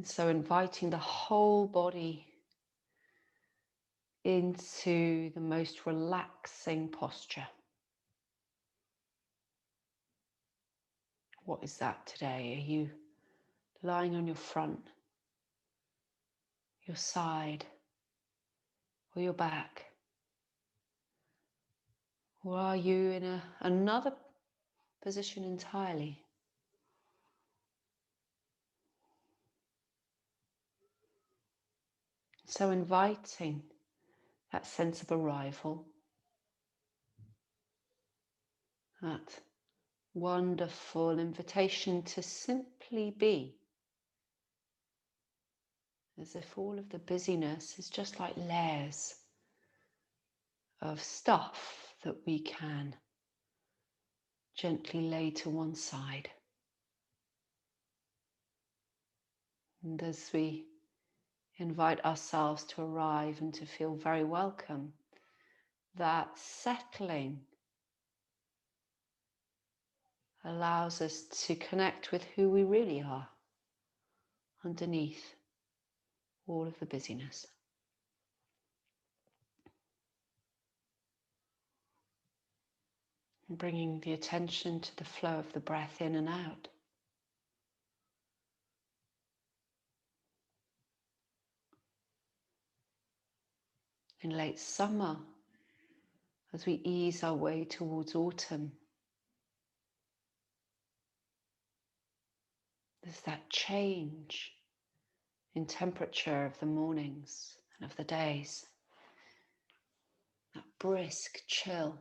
And so inviting the whole body into the most relaxing posture. What is that today? Are you lying on your front, your side, or your back? Or are you in another position entirely? So inviting that sense of arrival, that wonderful invitation to simply be, as if all of the busyness is just like layers of stuff that we can gently lay to one side. And as we invite ourselves to arrive and to feel very welcome, that settling allows us to connect with who we really are underneath all of the busyness. And bringing the attention to the flow of the breath in and out. In late summer, as we ease our way towards autumn, there's that change in temperature of the mornings and of the days, that brisk chill.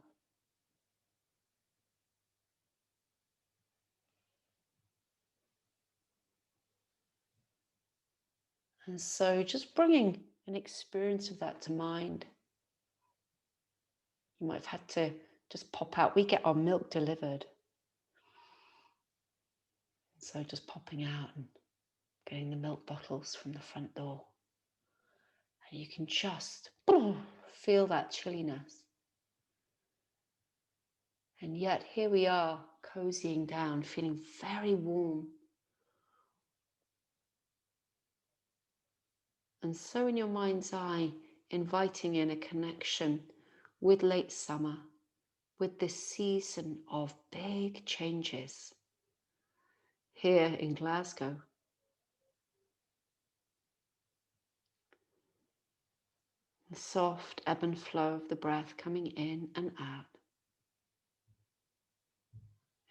And so just bringing an experience of that to mind. You might have had to just pop out. We get our milk delivered. So just popping out and getting the milk bottles from the front door. And you can just feel that chilliness. And yet here we are, cozying down, feeling very warm. And so in your mind's eye, inviting in a connection with late summer, with this season of big changes here in Glasgow. The soft ebb and flow of the breath coming in and out.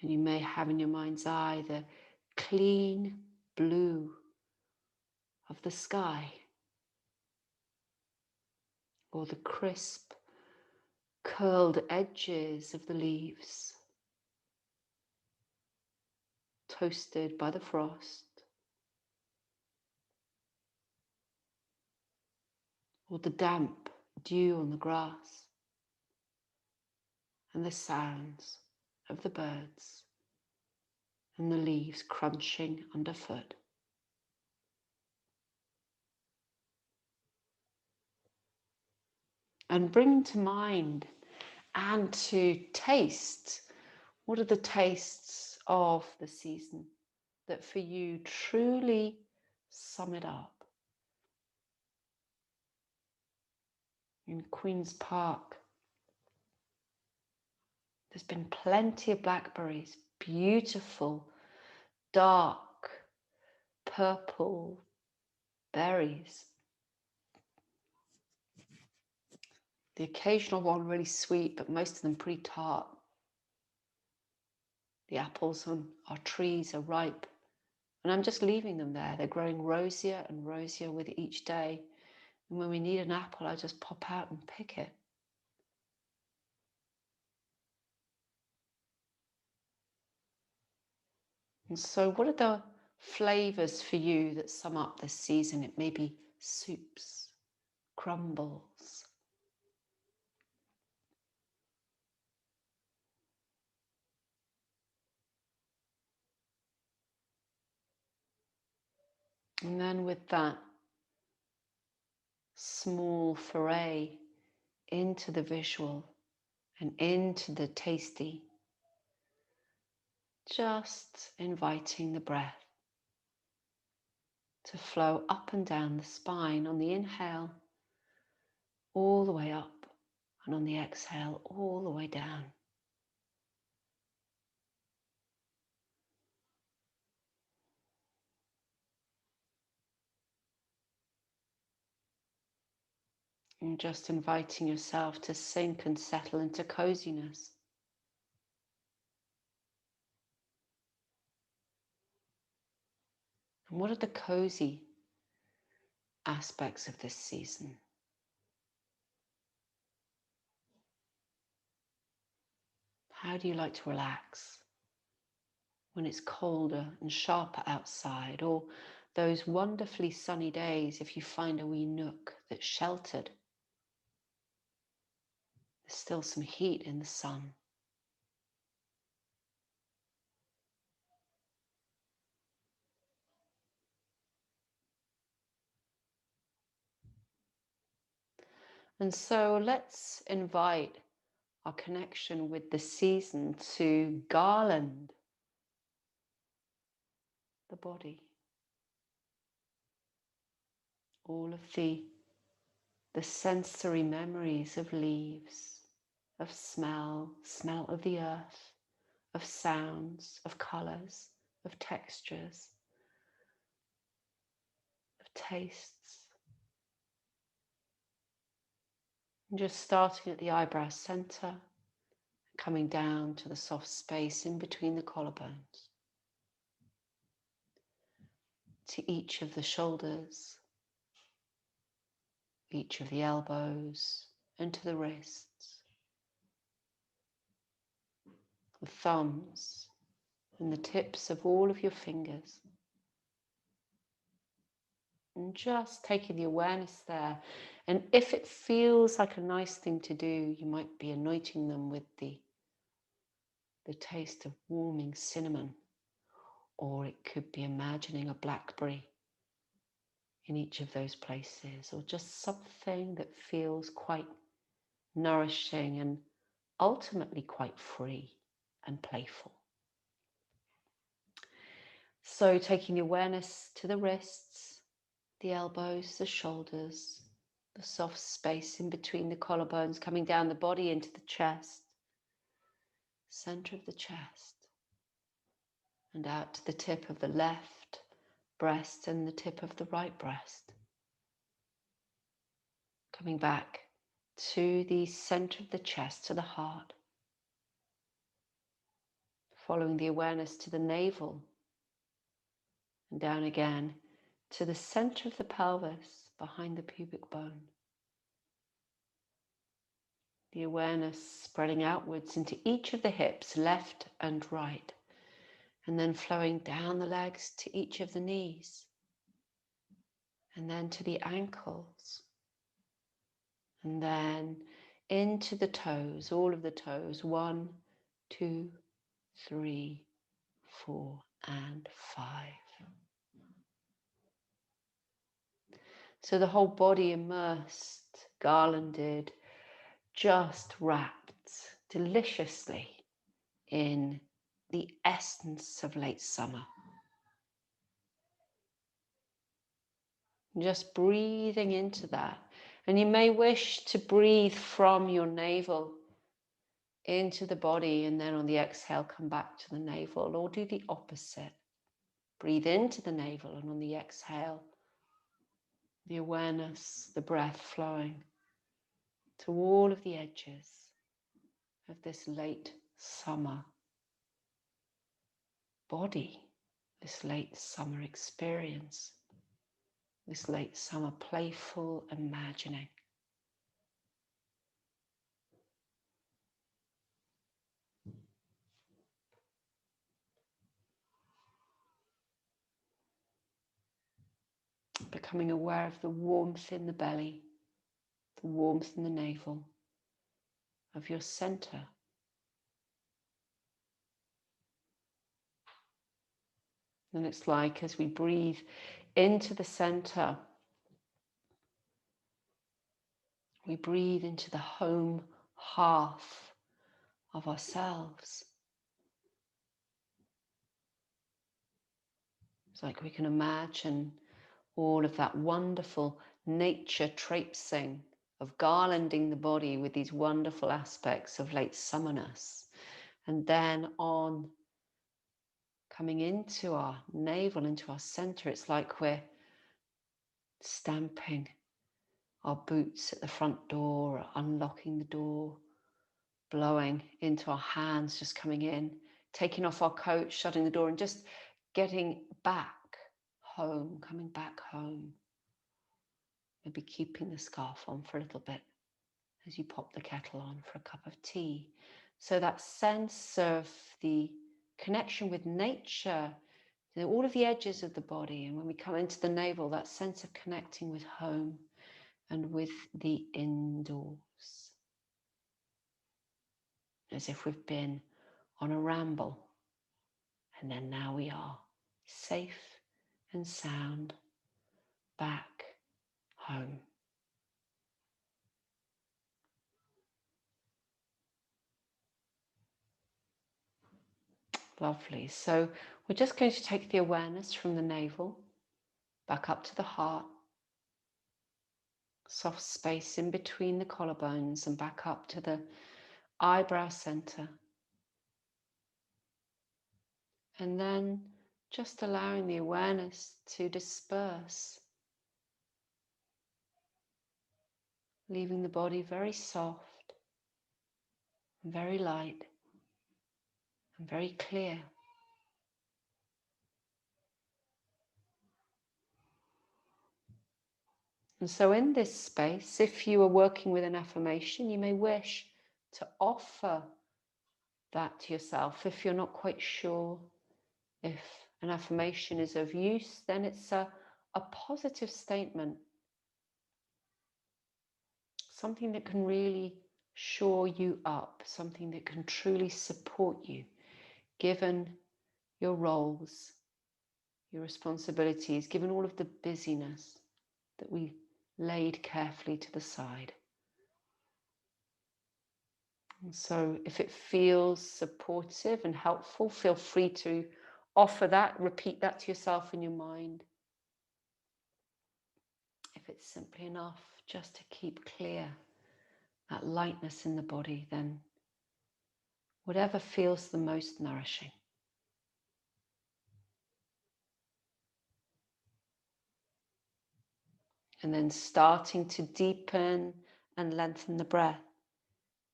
And you may have in your mind's eye the clean blue of the sky, or the crisp, curled edges of the leaves, toasted by the frost, or the damp dew on the grass, and the sounds of the birds and the leaves crunching underfoot. And bring to mind and to taste, what are the tastes of the season that for you truly sum it up? In Queen's Park, there's been plenty of blackberries, beautiful, dark, purple berries. The occasional one really sweet, but most of them pretty tart. The apples on our trees are ripe, and I'm just leaving them there. They're growing rosier and rosier with each day. And when we need an apple, I just pop out and pick it. And so what are the flavors for you that sum up this season? It may be soups, crumbles. And then with that small foray into the visual and into the tasty, just inviting the breath to flow up and down the spine on the inhale, all the way up, and on the exhale, all the way down. And just inviting yourself to sink and settle into coziness. And what are the cozy aspects of this season? How do you like to relax when it's colder and sharper outside, or those wonderfully sunny days if you find a wee nook that's sheltered? There's still some heat in the sun. And so let's invite our connection with the season to garland the body. All of the sensory memories of leaves, of smell of the earth, of sounds, of colours, of textures, of tastes. And just starting at the eyebrow centre, coming down to the soft space in between the collarbones, to each of the shoulders, each of the elbows, and to the wrists, the thumbs, and the tips of all of your fingers. And just taking the awareness there. And if it feels like a nice thing to do, you might be anointing them with the taste of warming cinnamon, or it could be imagining a blackberry in each of those places, or just something that feels quite nourishing and ultimately quite free and playful. So taking the awareness to the wrists, the elbows, the shoulders, the soft space in between the collarbones, coming down the body into the chest, center of the chest, and out to the tip of the left breast and the tip of the right breast. Coming back to the center of the chest, to the heart, following the awareness to the navel, and down again to the center of the pelvis, behind the pubic bone. The awareness spreading outwards into each of the hips, left and right, and then flowing down the legs to each of the knees, and then to the ankles, and then into the toes, all of the toes, 1, 2, 3, 4, and 5. So the whole body immersed, garlanded, just wrapped deliciously in the essence of late summer. Just breathing into that. And you may wish to breathe from your navel into the body, and then on the exhale come back to the navel, or do the opposite. Breathe into the navel, and on the exhale, the awareness, the breath flowing to all of the edges of this late summer body, this late summer experience, this late summer playful imagining. Becoming aware of the warmth in the belly, the warmth in the navel, of your center. And it's like as we breathe into the center, we breathe into the home half of ourselves. It's like we can imagine all of that wonderful nature traipsing of garlanding the body with these wonderful aspects of late summerness. And then on coming into our navel, into our center, it's like we're stamping our boots at the front door, or unlocking the door, blowing into our hands, just coming in, taking off our coat, shutting the door, and just getting back home, coming back home. Maybe keeping the scarf on for a little bit as you pop the kettle on for a cup of tea. So that sense of the connection with nature, all of the edges of the body, and when we come into the navel, that sense of connecting with home and with the indoors. As if we've been on a ramble, and then now we are safe and sound back home. Lovely. So we're just going to take the awareness from the navel back up to the heart, soft space in between the collarbones, and back up to the eyebrow center. And then just allowing the awareness to disperse, leaving the body very soft, very light, and very clear. And so in this space, if you are working with an affirmation, you may wish to offer that to yourself. If you're not quite sure if an affirmation is of use, then it's a positive statement, something that can really shore you up, something that can truly support you, given your roles, your responsibilities, given all of the busyness that we laid carefully to the side. And so if it feels supportive and helpful, feel free to offer that, repeat that to yourself in your mind. If it's simply enough just to keep clear that lightness in the body, then whatever feels the most nourishing. And then starting to deepen and lengthen the breath,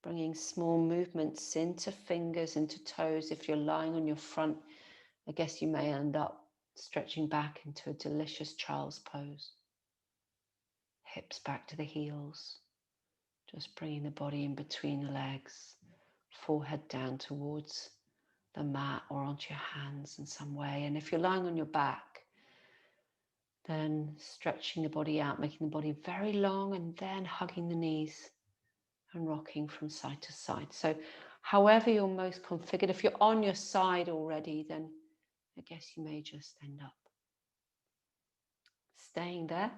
bringing small movements into fingers, into toes. If you're lying on your front, I guess you may end up stretching back into a delicious child's pose. Hips back to the heels, just bringing the body in between the legs, forehead down towards the mat or onto your hands in some way. And if you're lying on your back, then stretching the body out, making the body very long, and then hugging the knees and rocking from side to side. So however you're most configured, if you're on your side already, then I guess you may just end up staying there,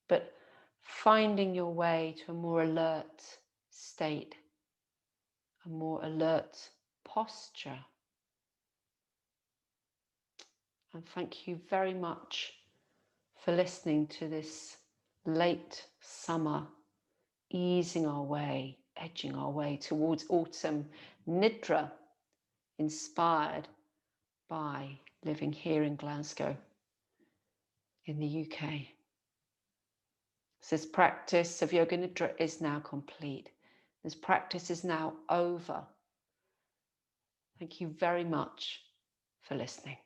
but finding your way to a more alert state, a more alert posture. And thank you very much for listening to this late summer, easing our way, edging our way towards autumn Nidra, inspired by living here in Glasgow, in the UK. This practice of Yoga Nidra is now complete. This practice is now over. Thank you very much for listening.